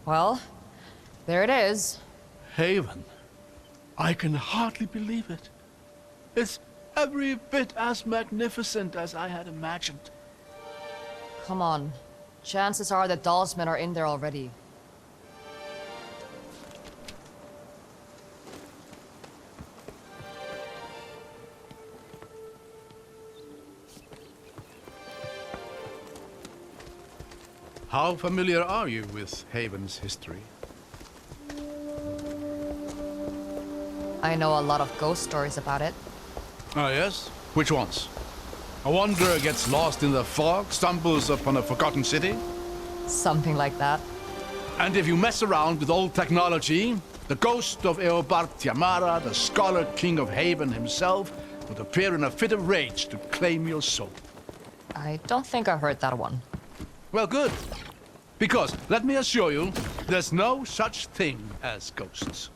Well, there it is. Haven. I can hardly believe it. It's every bit as magnificent as I had imagined. Come on. Chances are that Dollsmen are in there already. How familiar are you with Haven's history? I know a lot of ghost stories about it. Ah, yes? Which ones? A wanderer gets lost in the fog, stumbles upon a forgotten city? Something like that. And if you mess around with old technology, the ghost of Eobard Tiamara, the scholar king of Haven himself, would appear in a fit of rage to claim your soul. I don't think I heard that one. Well, good. Because, let me assure you, there's no such thing as ghosts.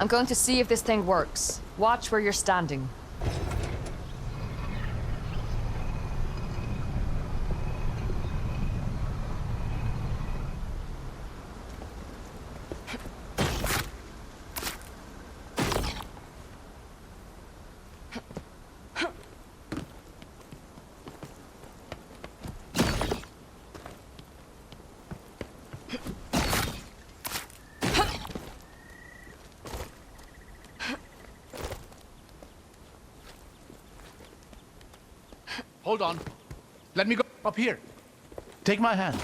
I'm going to see if this thing works. Watch where you're standing. Hold on. Let me go up here. Take my hand.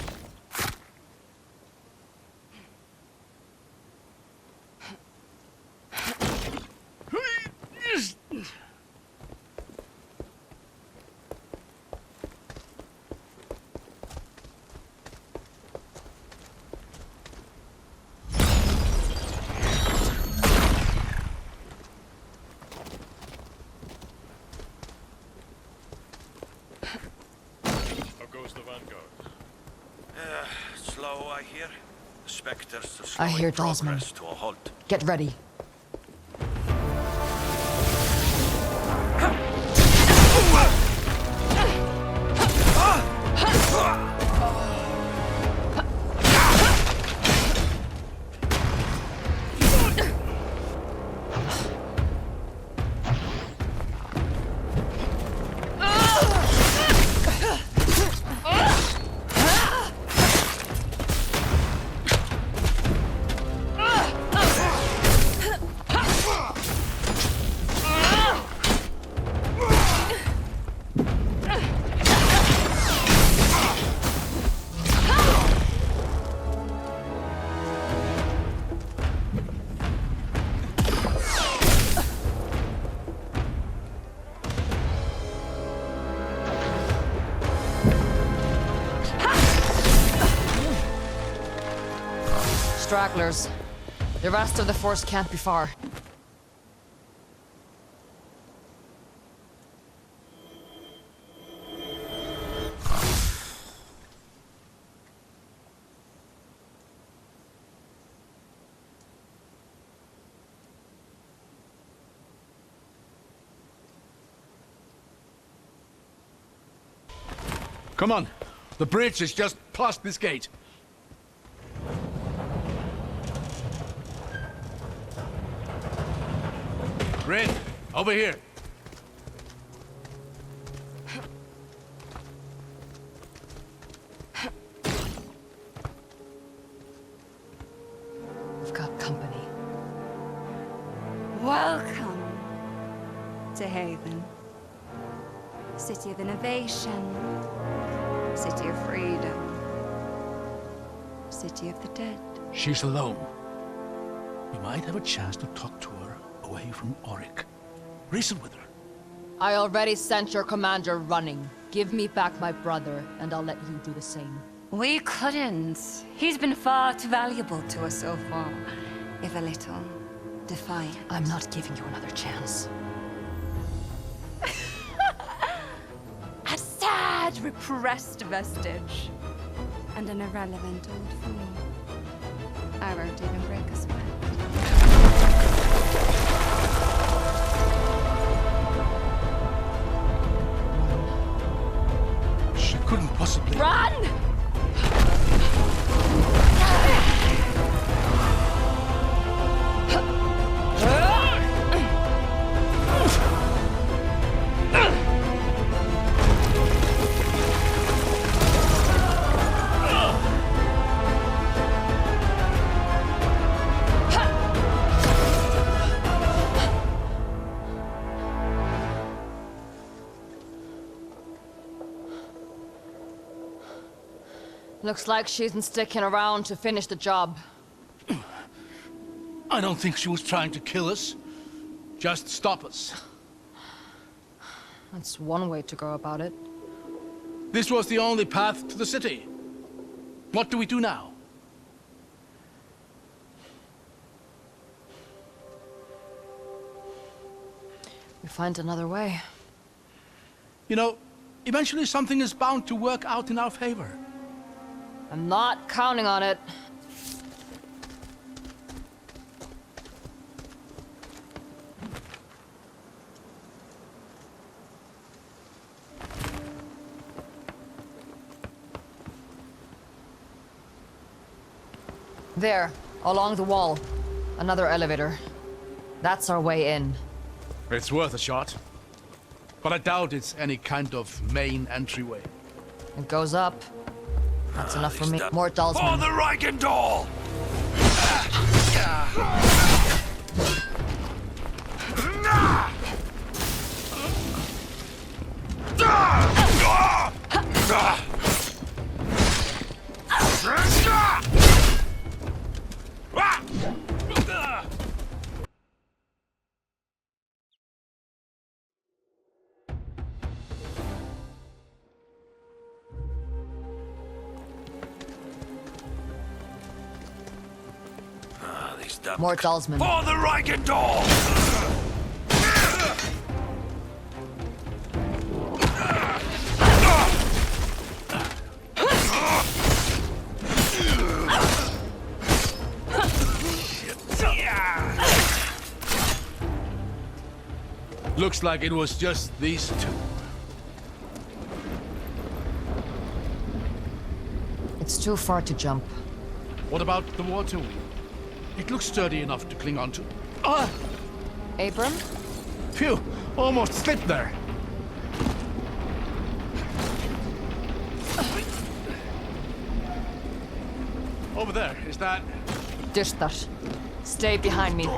Slow, I hear. The specters are I hear slowing Dawsman. progress to a halt. Get ready. Stragglers. The rest of the force can't be far. Come on. The bridge is just past this gate. Rin, over here. We've got company. Welcome to Haven. City of innovation. City of freedom. City of the dead. She's alone. We might have a chance to talk to her away from Auric. Reason with her. I already sent your commander running. Give me back my brother, and I'll let you do the same. We couldn't. He's been far too valuable to us so far. If a little defiant. I'm not giving you another chance. A sad, repressed vestige. And an irrelevant old fool. I won't even break a sweat. She couldn't possibly... Run! Looks like she isn't sticking around to finish the job. I don't think she was trying to kill us. Just stop us. That's one way to go about it. This was the only path to the city. What do we do now? We find another way. You know, eventually something is bound to work out in our favor. I'm not counting on it. There, along the wall. Another elevator. That's our way in. It's worth a shot. But I doubt it's any kind of main entryway. It goes up. That's enough for me. More Dalsmen. For the Reichendahl! More Dalsmen. For the Reichendahl! Looks like it was just these two. It's too far to jump. What about the water wheel? It looks sturdy enough to cling onto. Abram? Phew! Almost slipped there. Over there, is that... Dyrtar. Stay behind me.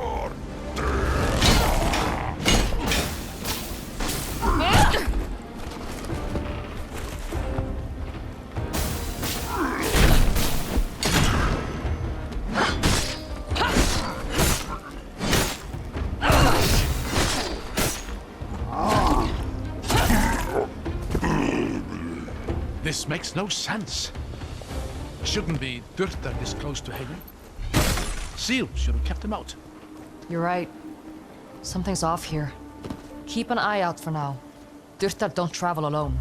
This makes no sense. Shouldn't be Dyrtar this close to Haven. Seal should have kept him out. You're right. Something's off here. Keep an eye out for now. Dyrtar don't travel alone.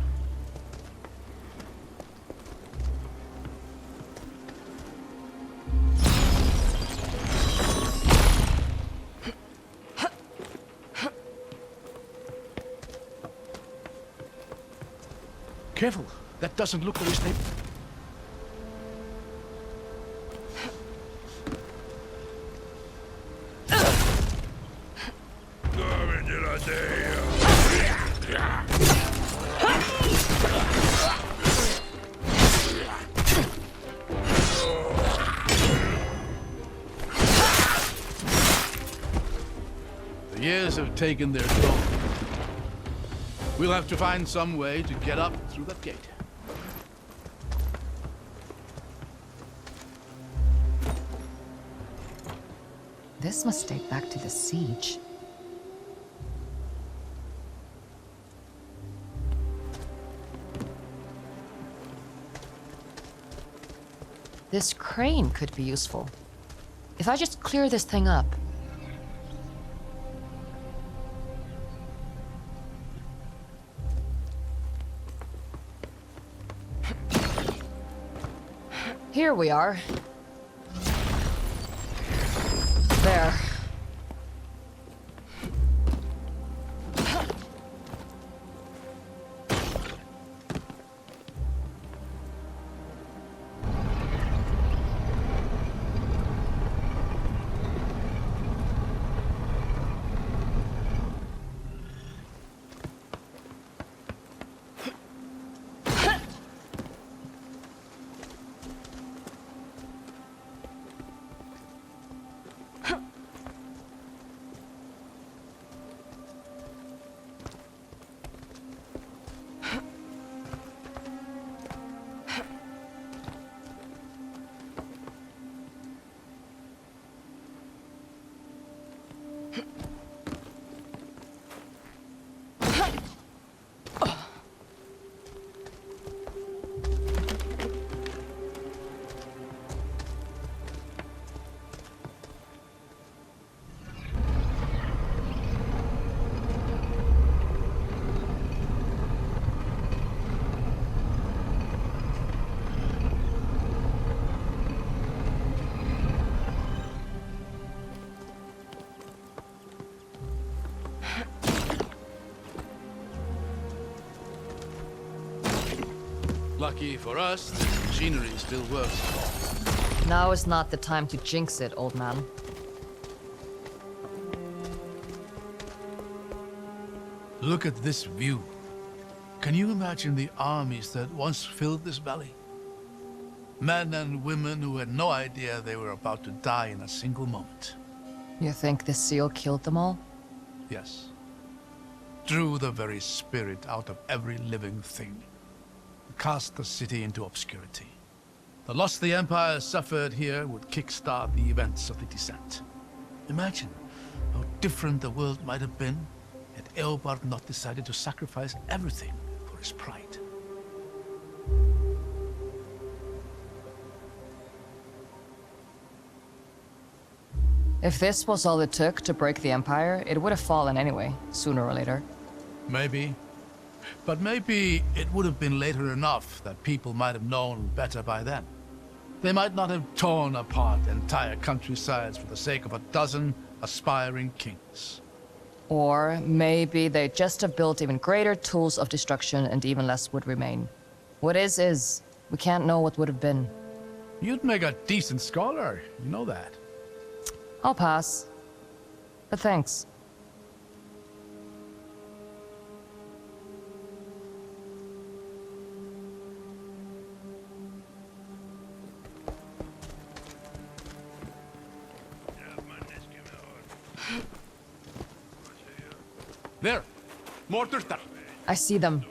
Careful. That doesn't look very stable. The years have taken their toll. We'll have to find some way to get up through that gate. This must date back to the siege. This crane could be useful. If I just clear this thing up. Here we are. There. Lucky for us, the machinery still works. Now is not the time to jinx it, old man. Look at this view. Can you imagine the armies that once filled this valley? Men and women who had no idea they were about to die in a single moment. You think the seal killed them all? Yes. Drew the very spirit out of every living thing. Cast the city into obscurity. The loss the Empire suffered here would kickstart the events of the descent. Imagine how different the world might have been had Eobard not decided to sacrifice everything for his pride. If this was all it took to break the Empire, it would have fallen anyway, sooner or later. Maybe. But maybe it would have been later enough that people might have known better by then. They might not have torn apart entire countrysides for the sake of a dozen aspiring kings. Or maybe they'd just have built even greater tools of destruction and even less would remain. What is. We can't know what would have been. You'd make a decent scholar, you know that. I'll pass. But thanks. There! More Durtar! I see them.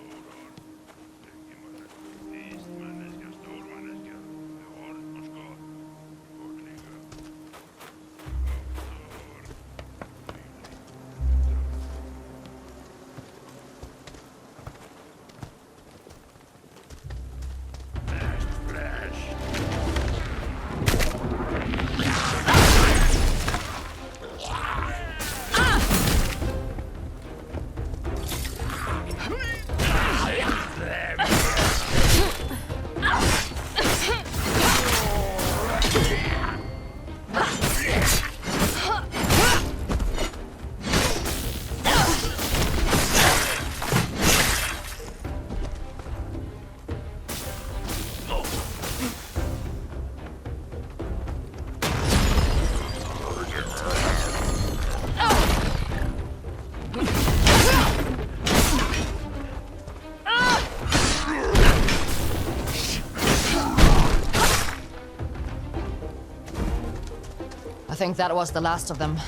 I think that was the last of them.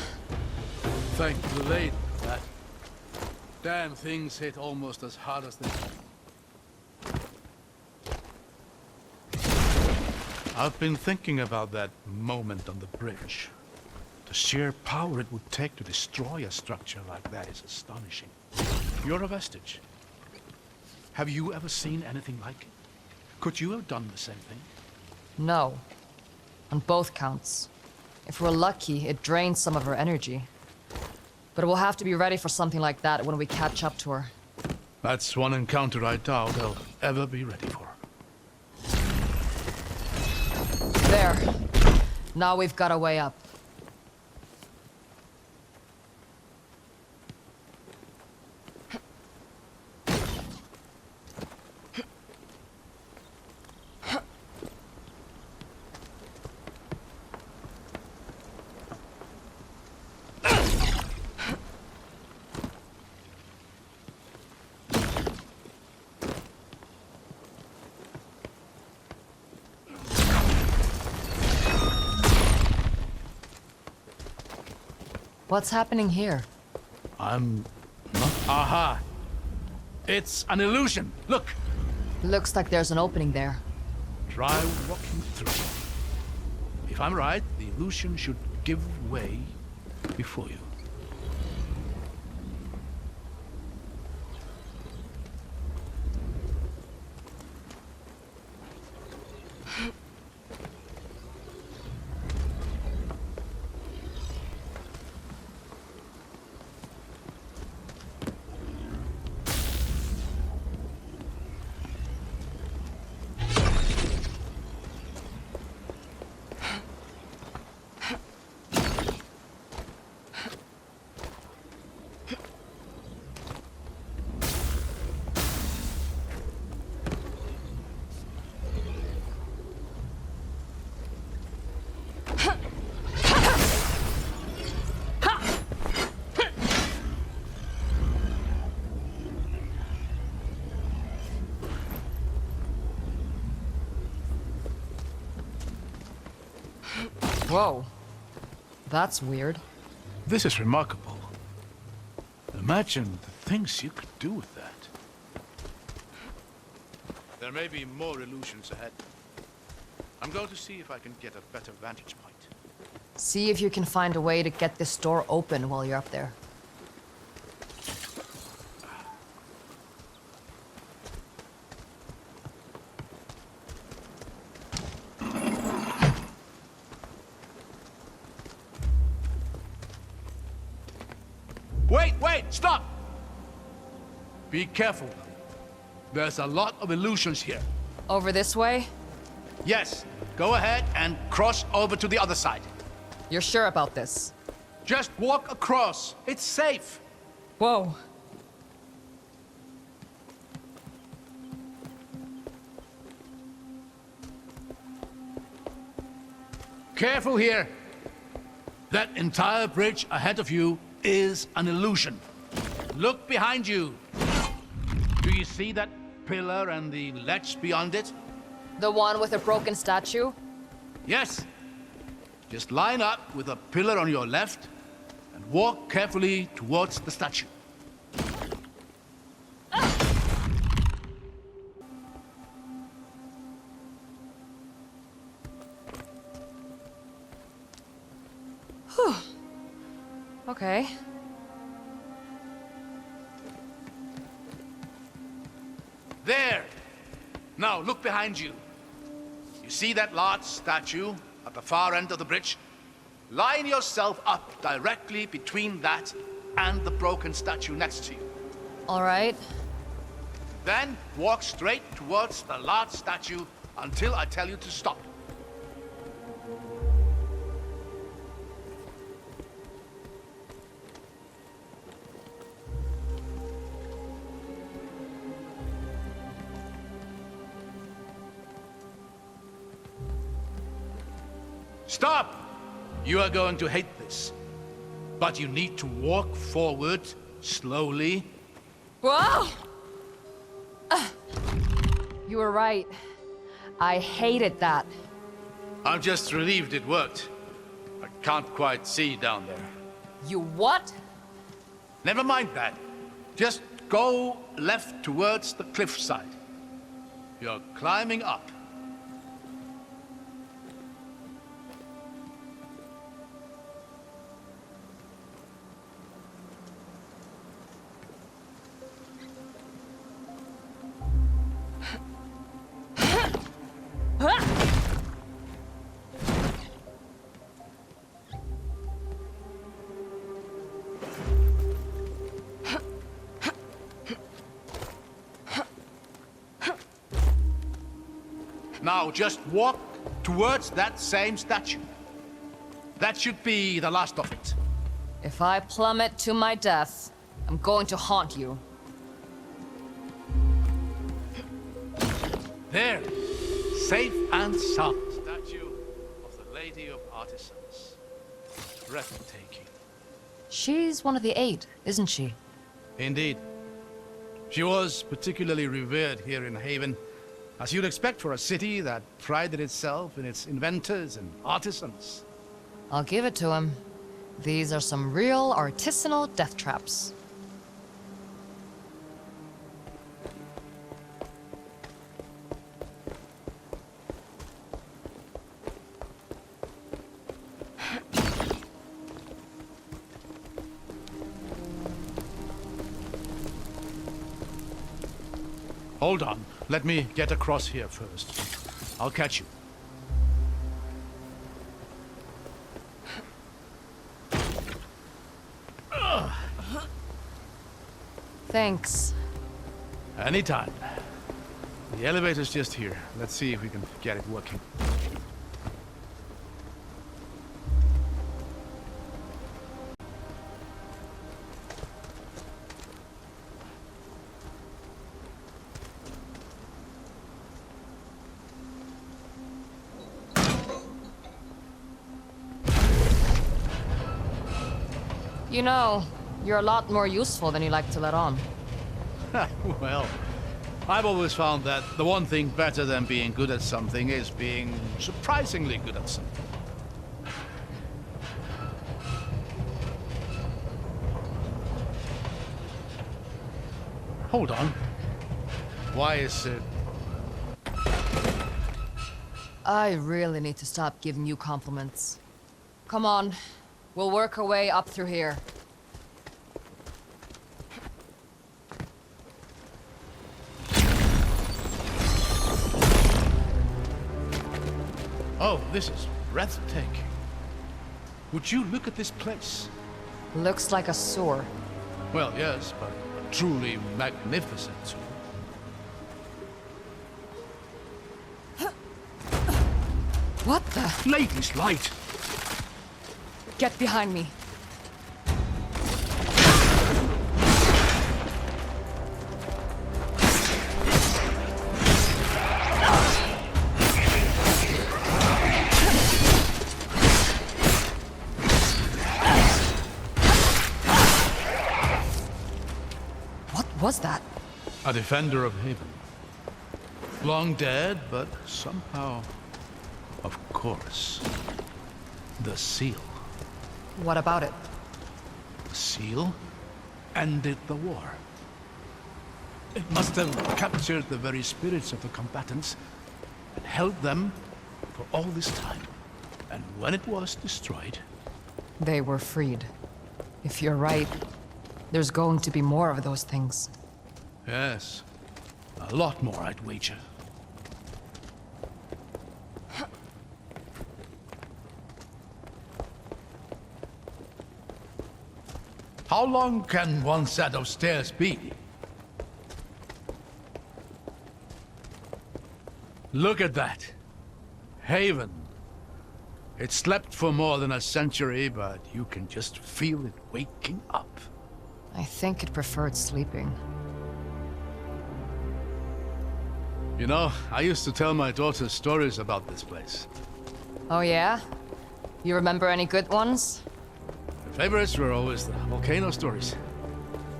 Thank the lady for that. Damn things hit almost as hard as they can. I've been thinking about that moment on the bridge. The sheer power it would take to destroy a structure like that is astonishing. You're a vestige. Have you ever seen anything like it? Could you have done the same thing? No. On both counts. If we're lucky, it drains some of her energy. But we'll have to be ready for something like that when we catch up to her. That's one encounter I doubt I'll ever be ready for. There. Now we've got a way up. What's happening here? I'm not... Aha! It's an illusion! Look! Looks like there's an opening there. Try walking through. If I'm right, the illusion should give way before you. Whoa. That's weird. This is remarkable. Imagine the things you could do with that. There may be more illusions ahead. I'm going to see if I can get a better vantage point. See if you can find a way to get this door open while you're up there. Wait! Stop! Be careful. There's a lot of illusions here. Over this way? Yes, go ahead and cross over to the other side. You're sure about this? Just walk across. It's safe. Whoa. Careful here. That entire bridge ahead of you is an illusion. Look behind you. Do you see that pillar and the ledge beyond it? The one with a broken statue? Yes. Just line up with a pillar on your left and walk carefully towards the statue. Okay. There! Now look behind you. You see that large statue at the far end of the bridge? Line yourself up directly between that and the broken statue next to you. All right. Then walk straight towards the large statue until I tell you to stop. Stop! You are going to hate this. But you need to walk forward slowly. Whoa! You were right. I hated that. I'm just relieved it worked. I can't quite see down there. You what? Never mind that. Just go left towards the cliffside. You're climbing up. Now just walk towards that same statue. That should be the last of it. If I plummet to my death, I'm going to haunt you. There, safe and sound. Statue of the Lady of Artisans. Breathtaking. She's one of the 8, isn't she? Indeed. She was particularly revered here in Haven, as you'd expect for a city that prided itself in its inventors and artisans. I'll give it to him. These are some real artisanal death traps. Hold on. Let me get across here first. I'll catch you. Thanks. Anytime. The elevator's just here. Let's see if we can get it working. You know, you're a lot more useful than you like to let on. Well, I've always found that the one thing better than being good at something is being surprisingly good at something. Hold on. Why is it... I really need to stop giving you compliments. Come on, we'll work our way up through here. Oh, this is breathtaking. Would you look at this place? Looks like a sewer. Well, yes, but a truly magnificent too. What the? Ladies' light! Get behind me. What was that? A defender of Haven. Long dead, but somehow... Of course. The seal. What about it? The seal ended the war. It must have captured the very spirits of the combatants and held them for all this time. And when it was destroyed... They were freed. If you're right, there's going to be more of those things. Yes. A lot more, I'd wager. How long can one set of stairs be? Look at that. Haven. It slept for more than a century, but you can just feel it waking up. I think it preferred sleeping. You know, I used to tell my daughter stories about this place. Oh yeah? You remember any good ones? Her favorites were always the volcano stories.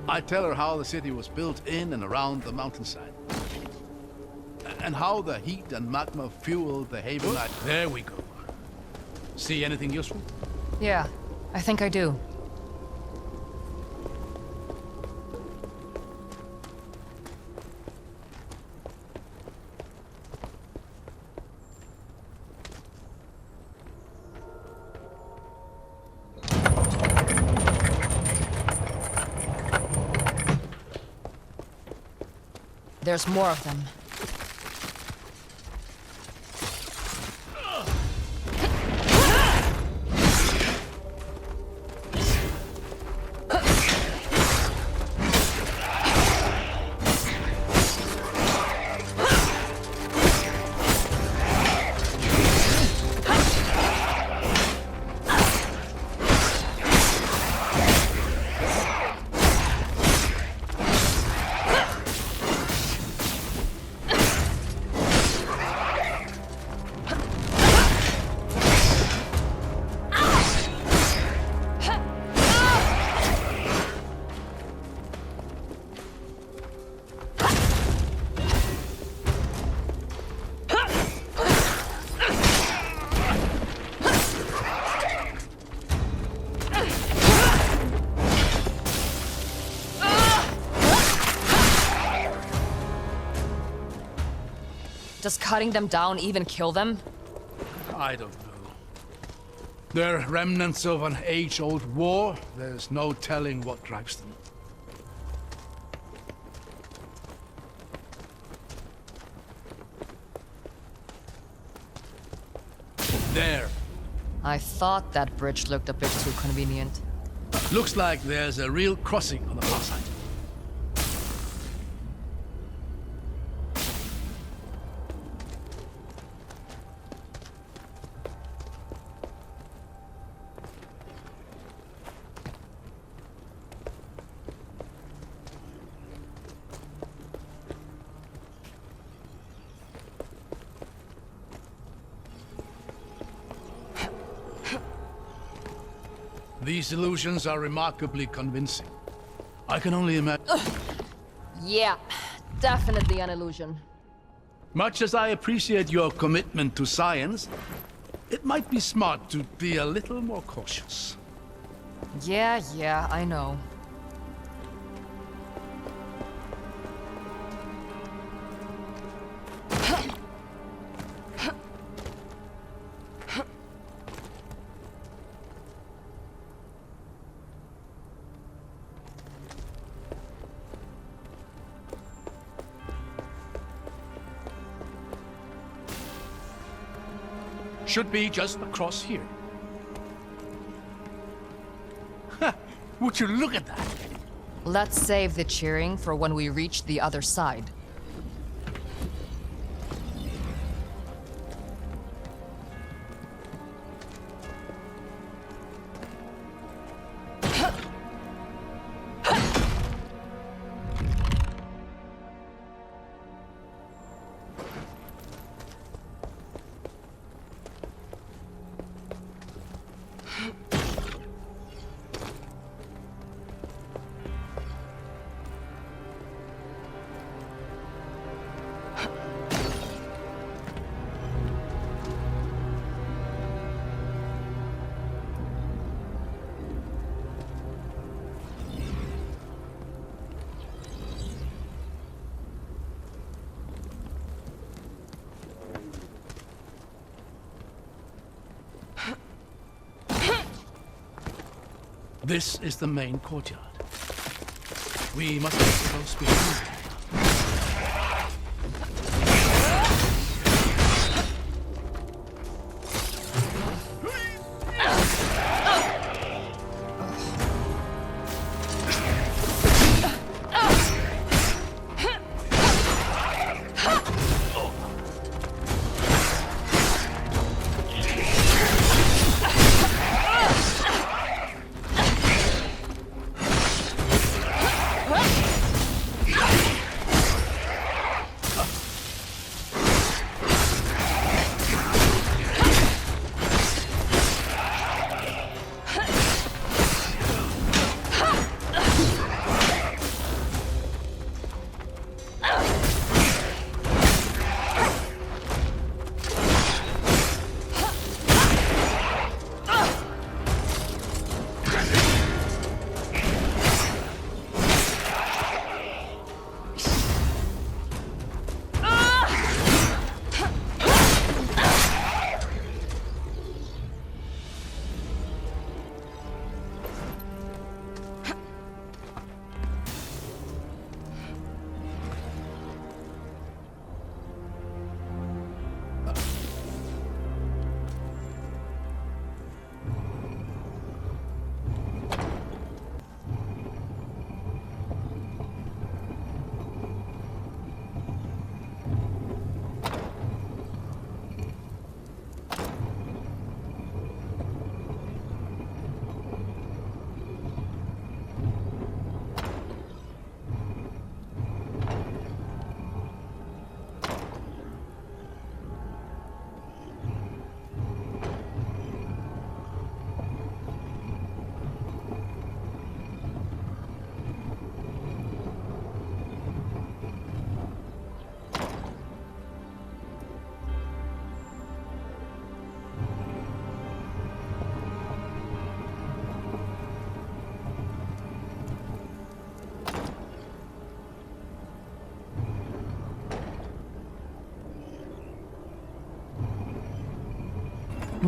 I'd tell her how the city was built in and around the mountainside. And how the heat and magma fueled the Haven light. There we go. See anything useful? Yeah, I think I do. There's more of them. Does cutting them down even kill them? I don't know. They're remnants of an age-old war. There's no telling what drives them. There. I thought that bridge looked a bit too convenient. Looks like there's a real crossing on the far side. These illusions are remarkably convincing. I can only imagine. Yeah, definitely an illusion. Much as I appreciate your commitment to science, it might be smart to be a little more cautious. Yeah, I know. Should be just across here. Ha! Would you look at that? Let's save the cheering for when we reach the other side. This is the main courtyard. We must get close behind.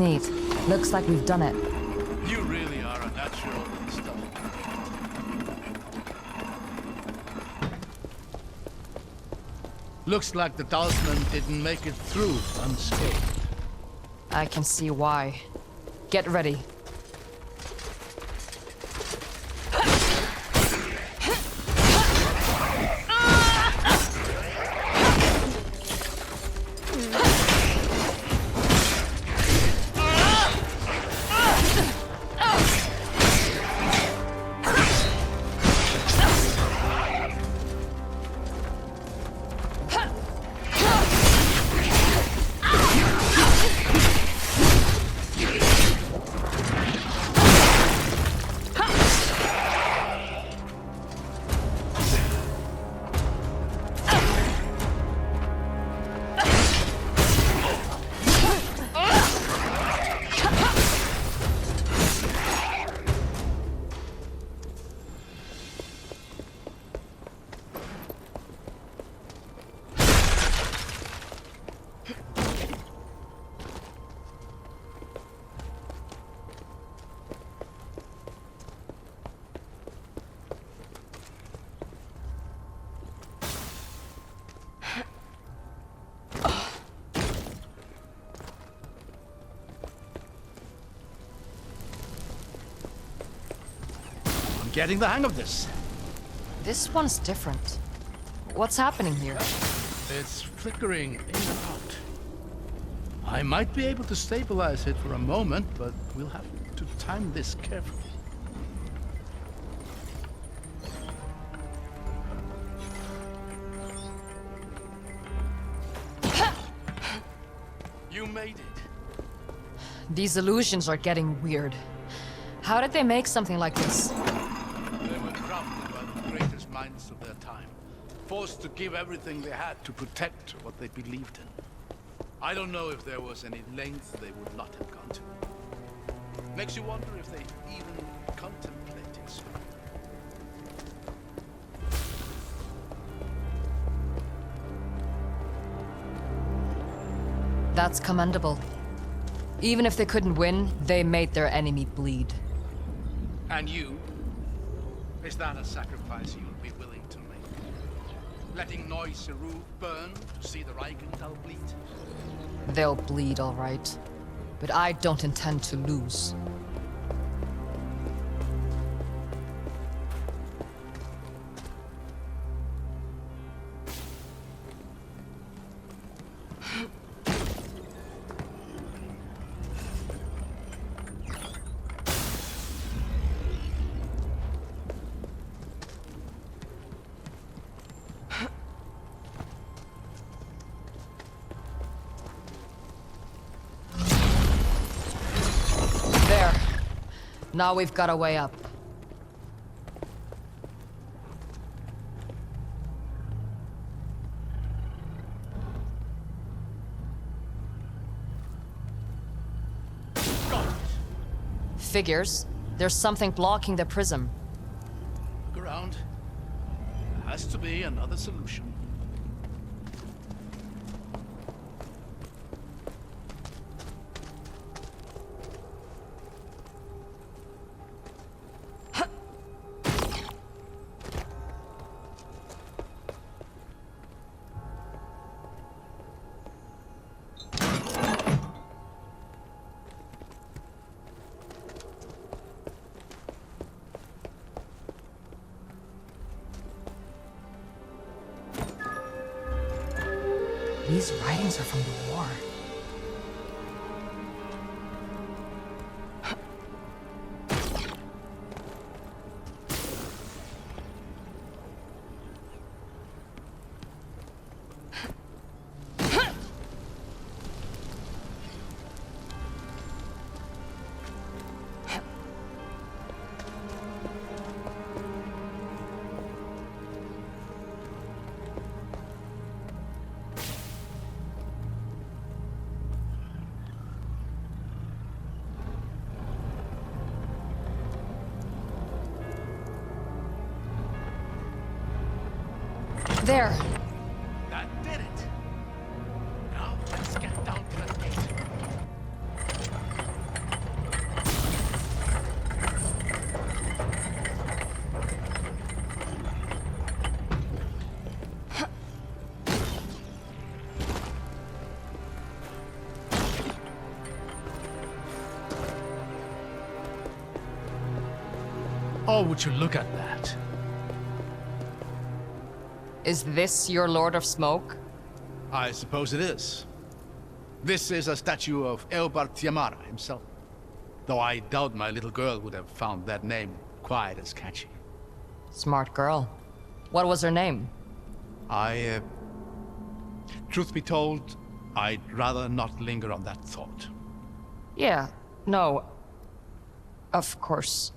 Neat. Looks like we've done it. You really are a natural in stuff. Looks like the talisman didn't make it through unscathed. I can see why. Get ready. Getting the hang of this. This one's different. What's happening here? It's flickering in and out. I might be able to stabilize it for a moment, but we'll have to time this carefully. You made it. These illusions are getting weird. How did they make something like this? They were crafted by the greatest minds of their time, forced to give everything they had to protect what they believed in. I don't know if there was any length they would not have gone to. Makes you wonder if they even contemplated so. That's commendable. Even if they couldn't win, they made their enemy bleed. And you? Is that a sacrifice you'll be willing to make? Letting Noiseru burn to see the Reichenthal bleed? They'll bleed, all right. But I don't intend to lose. There. Now we've got a way up. Got it. Figures. There's something blocking the prism. Look around. There has to be another solution. These writings are from the war. There. That did it. Now let's get down to that gate. Oh, would you look at that? Is this your Lord of Smoke? I suppose it is. This is a statue of Eobard Tiamara himself. Though I doubt my little girl would have found that name quite as catchy. Smart girl. What was her name? Truth be told, I'd rather not linger on that thought. Yeah, no. Of course.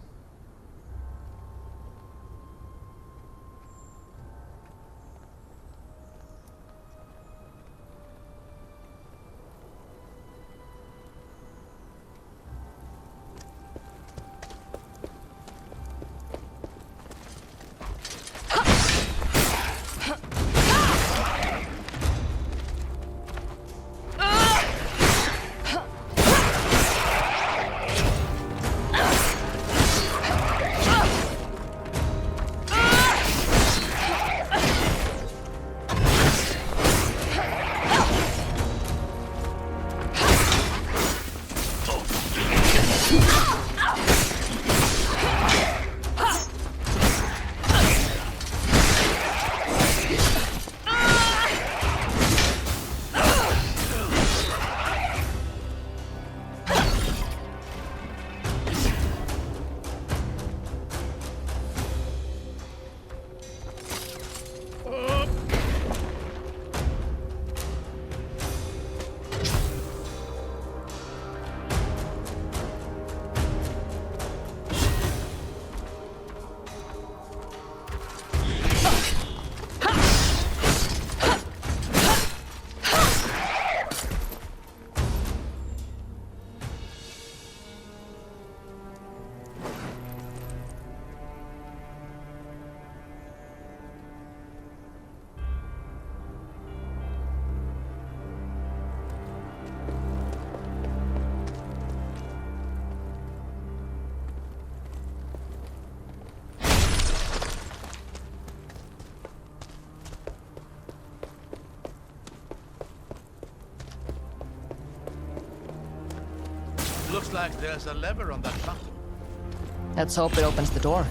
Looks like there's a lever on that button. Let's hope it opens the door.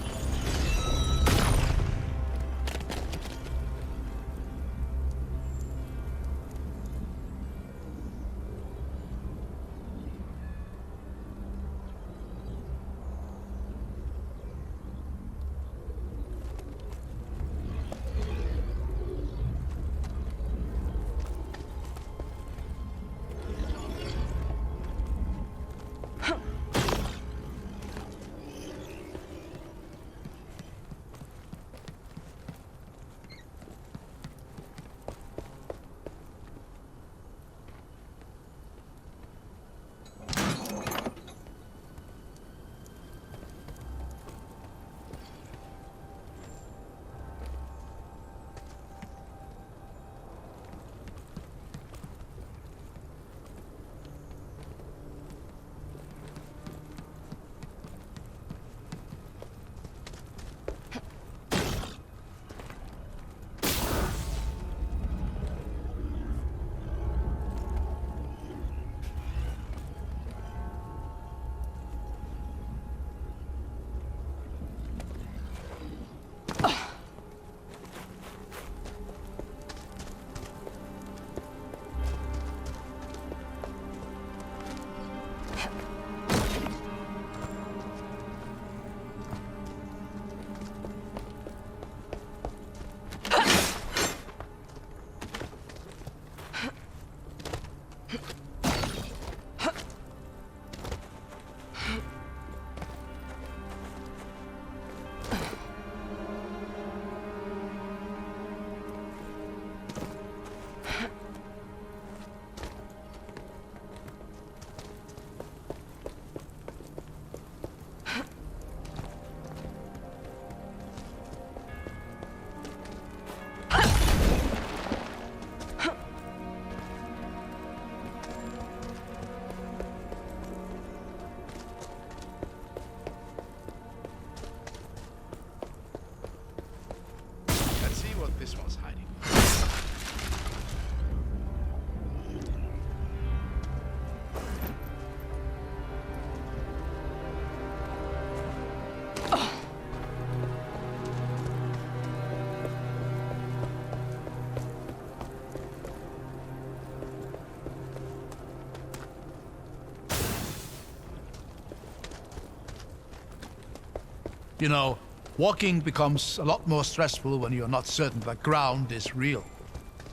You know, walking becomes a lot more stressful when you're not certain the ground is real.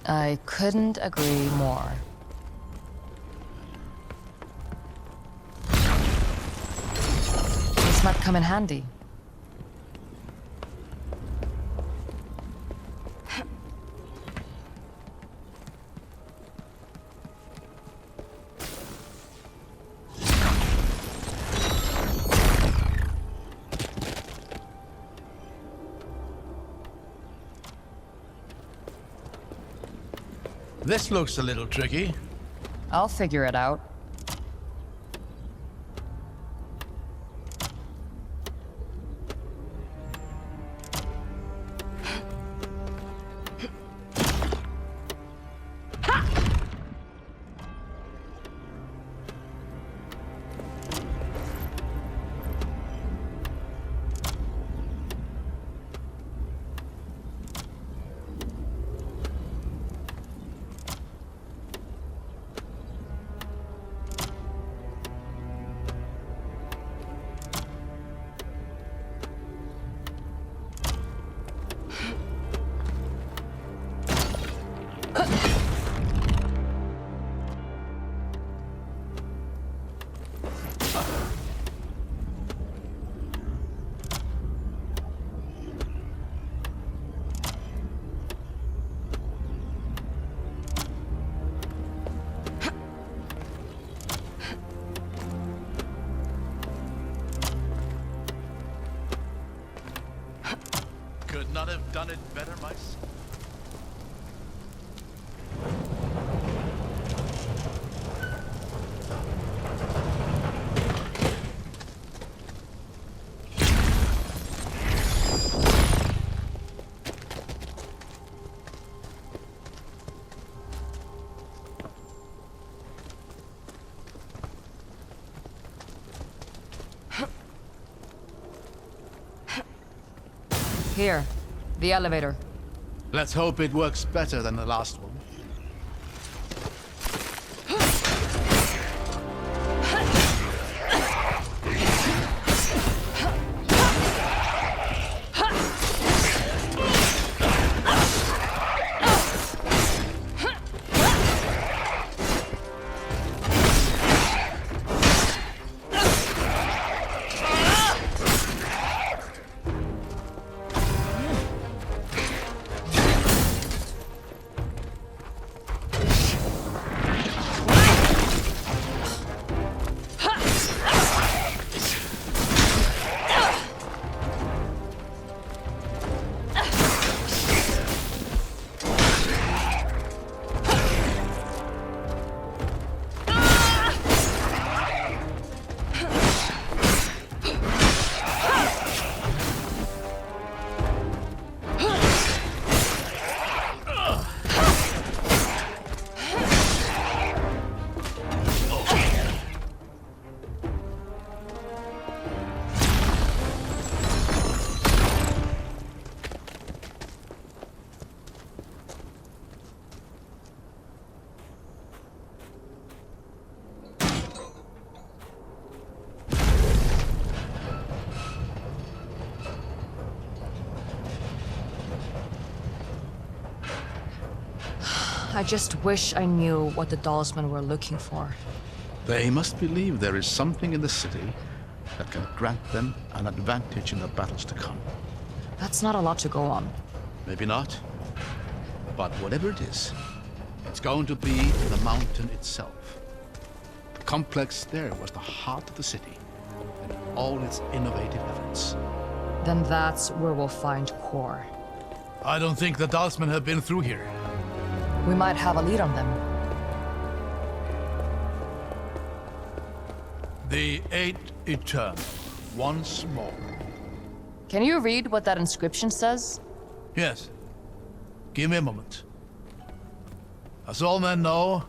I couldn't agree more. This might come in handy. This looks a little tricky. I'll figure it out. Could not have done it better myself. Here, the elevator. Let's hope it works better than the last one. I just wish I knew what the Dalsmen were looking for. They must believe there is something in the city that can grant them an advantage in the battles to come. That's not a lot to go on. Maybe not. But whatever it is, it's going to be in the mountain itself. The complex there was the heart of the city and all its innovative efforts. Then that's where we'll find core. I don't think the Dalsmen have been through here. We might have a lead on them. The Eight Eternal, once more. Can you read what that inscription says? Yes. Give me a moment. As all men know,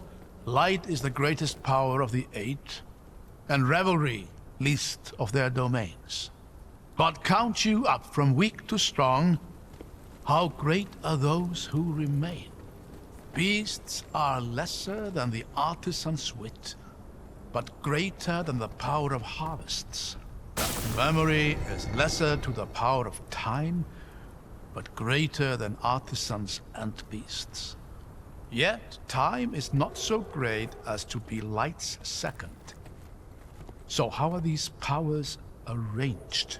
light is the greatest power of the Eight, and revelry least of their domains. God counts you up from weak to strong. How great are those who remain? Beasts are lesser than the artisan's wit, but greater than the power of harvests. Memory is lesser to the power of time, but greater than artisans and beasts. Yet, time is not so great as to be light's second. So how are these powers arranged?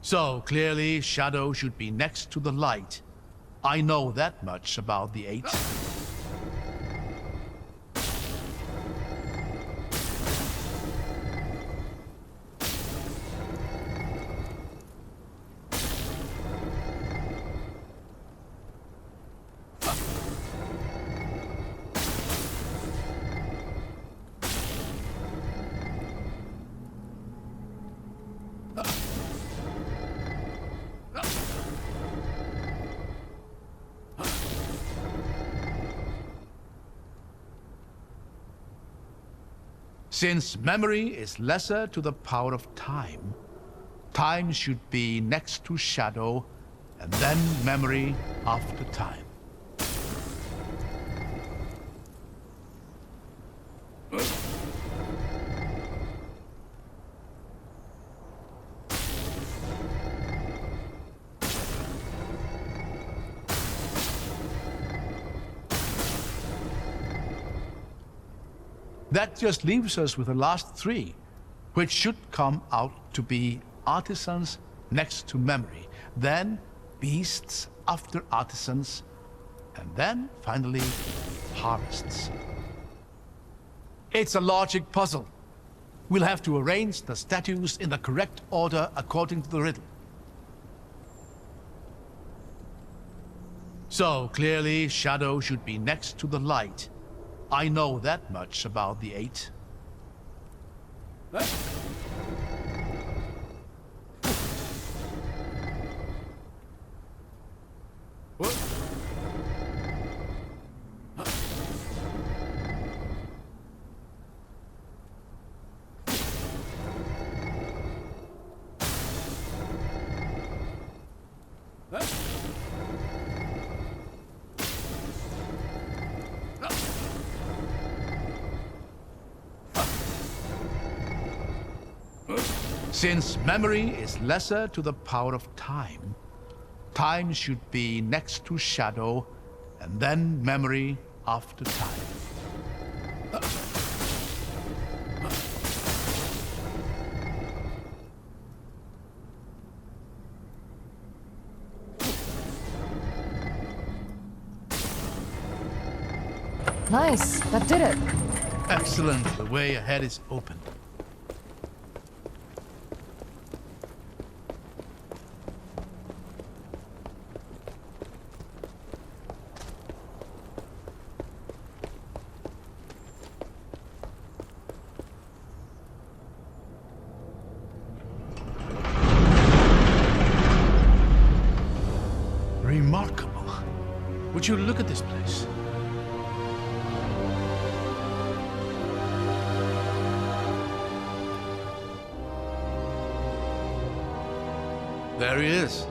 So, clearly, shadow should be next to the light. I know that much about the eight. Since memory is lesser to the power of time, time should be next to shadow, and then memory after time. That just leaves us with the last three, which should come out to be artisans next to memory, then beasts after artisans, and then finally harvests. It's a logic puzzle. We'll have to arrange the statues in the correct order according to the riddle. So clearly, shadow should be next to the light. I know that much about the eight. Since memory is lesser to the power of time, time should be next to shadow, and then memory after time. Nice, that did it. Excellent, the way ahead is open. Remarkable. Would you look at this place? There he is,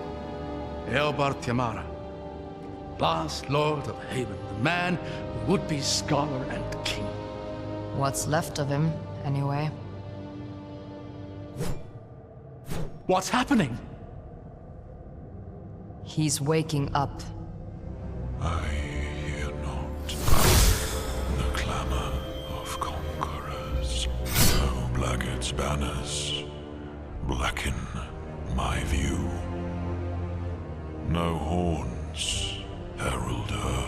Eobard Tiamara, last Lord of Haven, the man who would be scholar and king. What's left of him, anyway? What's happening? He's waking up. I hear not the clamor of conquerors. No blackguard's banners blacken my view. No horns herald her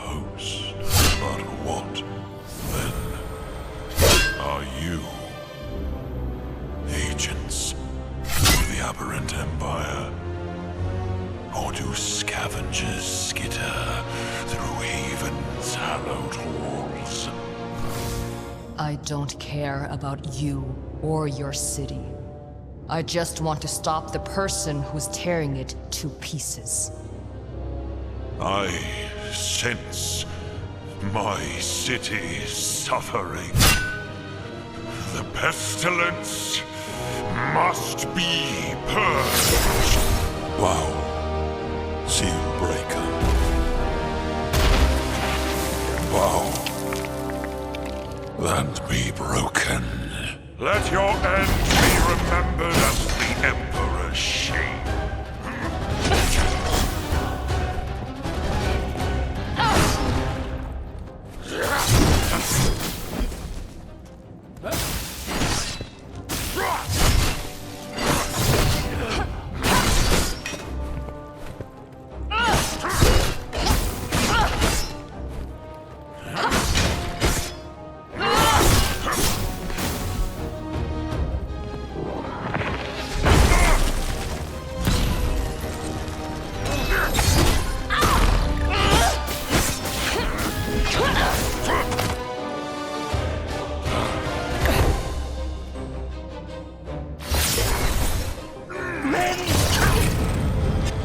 scavengers skitter through Haven's hallowed halls. I don't care about you or your city. I just want to stop the person who's tearing it to pieces. I sense my city suffering. The pestilence must be purged. Wow. Seal breaker. Bow. And be broken. Let your end be remembered as the Emperor's shame.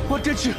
What did you...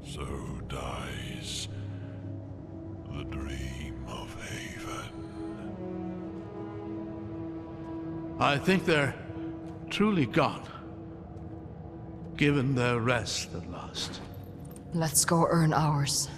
So dies the dream of Haven. I think they're truly gone. Given their rest at last. Let's go earn ours.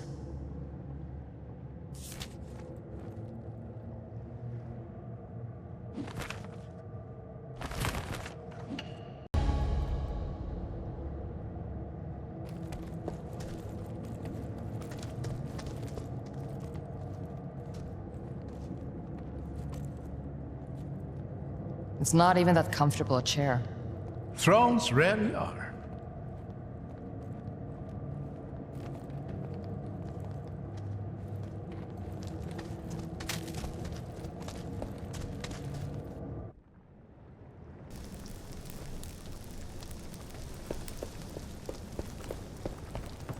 It's not even that comfortable a chair. Thrones rarely are.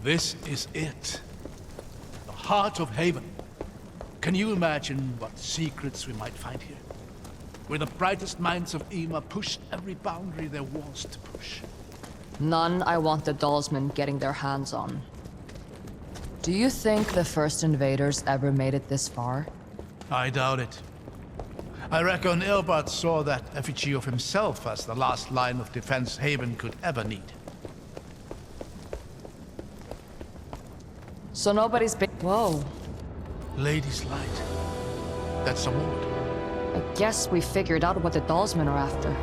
This is it. The heart of Haven. Can you imagine what secrets we might find here? Where the brightest minds of Ema pushed every boundary there was to push. None I want the Dalsmen getting their hands on. Do you think the first invaders ever made it this far? I doubt it. I reckon Ilbert saw that effigy of himself as the last line of defense Haven could ever need. So nobody's been. Whoa. Lady's light. That's a ward. I guess we figured out what the Dalsmen are after.